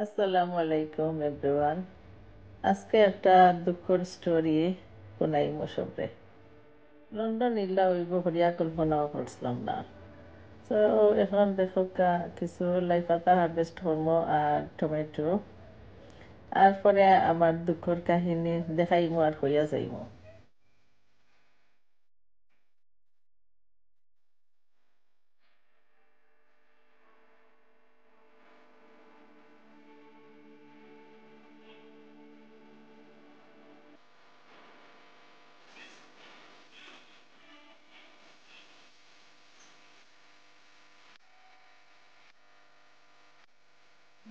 আসসালামু আলাইকুম এভরিওয়ান। আজকে একটা দুঃখর স্টোরি শোনাইমু সবরে। লন্ডন ইল্লা হইব হরিয়া কল্পনাও করছিলাম না। তো এখন দেখো কিছু লাই পাতা হারভেস্ট করবো আর টমেটো, আর পরে আমার দুঃখর কাহিনী দেখাইমু আর হইয়া যাইমু।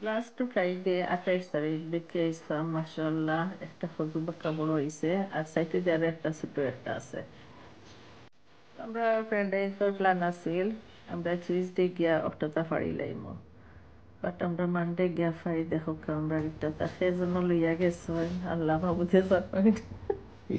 লাস্ট ফ্রাইডে 28 তারিখ দেখে ইসলাম মাসাল্লাহ একটা ফজু বাক্কা বড় হয়েছে, আর সাইটে দিয়ে একটা ছোট একটা আছে। আমরা ফ্রেন্ডের প্ল্যান আছিল আমরা টিউসডে গিয়া অটোটা ফাড়ি লাইমু, বাট আমরা মানডে গিয়া ফাড়ি দেখো আমরা একটা সেজন্য লইয়া গেছে আল্লাহ মাবুদে জানেন।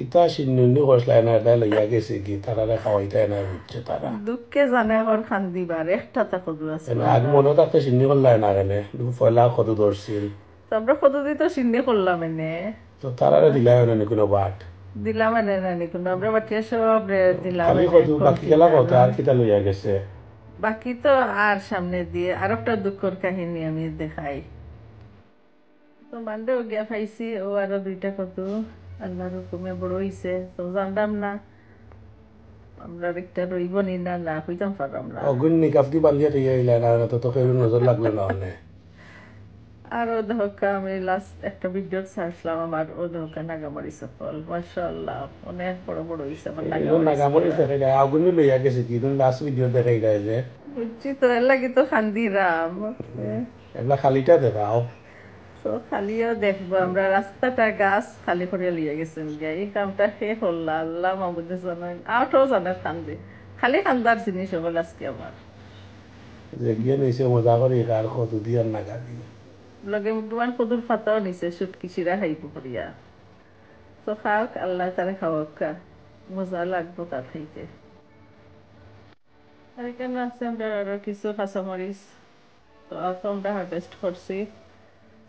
ইতা সিন্নুন্নি খসলাই না এটা লইয়া গেছে কি তারা খাওয়াইতাই না বুঝছে তারা দুঃখে জানে ওর খান্দিবার একটা কদু আছে। আগ মনে থাকতে সিন্নি করলাই না কেনে পয়লা কত ধরছিল তো আমরা কত দিত সিন্নি করলাম এনে, তো তারারে দিলাই না কোনো বাট দিলাম এনে নানি কোনো আমরা বাটিয়া সব দিলাম খালি এনে কত বাকি গেলা কথা আর কিতা লইয়া গেছে। বাকি তো আর সামনে দিয়ে আর একটা দুঃখর কাহিনী আমি দেখাই। তো মানডেও গিয়া পাইছি ও আরো দুইটা কত আল্লাহর হুকুমে বড় হইছে, তো জানতাম না আমরা একটা রইব নি না না হইতাম পারলাম না। অগুন নিকাফ দি বান্ধিয়া দিয়ে আইলাই না তো তোকে নজর লাগলো না অনে আর ও ধোকা আমি লাস্ট একটা ভিডিও ছাড়ছিলাম আমার ও ধোকা নাগামারি সফল মাশাআল্লাহ অনেক বড় বড় হইছে আমার এগুলো নাগামারি নাগামরি সফল। দেখাই যায় আগুনই লইয়া গেছে কি তুমি লাস্ট ভিডিও দেখাই যায় যে বুঝছি তো এর লাগি তো খান্দিরাম। এগুলা খালিটা দেখাও। তো খালিও দেখবো আমরা রাস্তাটা গাছ খালি করে লিয়ে গেছেন গিয়া এই কামটা শেষ হল আল্লাহ মাহবুদে জানেন আউটও জানে খান্দি খালি খান্দার জিনিস হল আজকে আমার যে গিয়ে নিছে মজা করি আর কত দিয়ার নাগা দিয়ে লগে তোমার কদুর পাতাও নিছে সুটকি শিরা খাইব করিয়া। তো খাওক আল্লাহ তারা খাওয়াক, মজা লাগবো তার খাইতে। আর এখানে আছে আমরা আরো কিছু কাঁচামরিচ, তো অল্প আমরা হারভেস্ট করছি।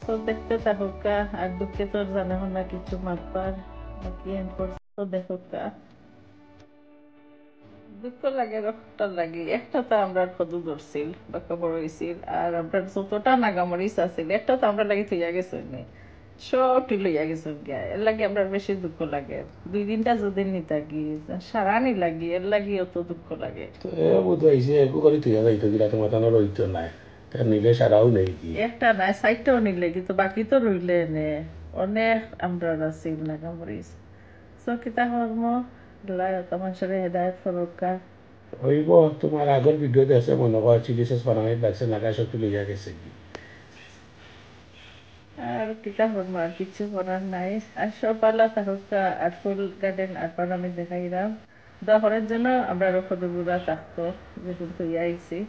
তো দেখতে থাকুকা আর দুঃখে তোর জানে না কিছু মাতবার বাকি এন্ড করছি তো দেখুকা। দুঃখ লাগে রক্ত লাগে একটা তো আমরা কদু ধরছিল বাক্কা বড় হয়েছিল, আর আমরা যতটা নাগামরিচ আছিল একটা তো আমরা লাগি থইয়া গেছে সবটি লইয়া গেছে গিয়া এর লাগে আমরা বেশি দুঃখ লাগে। 2 দিনটা যদি নিতাকি সারানি লাগি এর লাগি অত দুঃখ লাগে। তো এ বুধ হয়েছে একু করে তুই যাইতো দিলা তোমার তানো রইতো নাই তা নিলে সারাও নেই কি একটা নাই সাইডটাও নিলে কিন্তু বাকি তো রইলে এনে অনেক আমরা আছিল নাগামরিচ। সো কিতা কর্ম আল্লাহ তামাশারে হেদায়েত ফরকা। হইব তোমার আগের ভিডিওতে আছে মনে কর চিলি সস বানাই লাগছে নাগা সবটি লইয়া গেছে কি আর কিতা করবো আর কিছু করার নাই। আর সব পালা থাকুকা আর ফুল গার্ডেন আর পার আমি দেখাইলাম দহরের জন্য আমরা রক্ষদুরা থাকতো যেহেতু আইছি।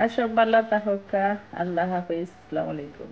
আর সব পালা থাকুকা আল্লাহ হাফিজ আসসালামু আলাইকুম।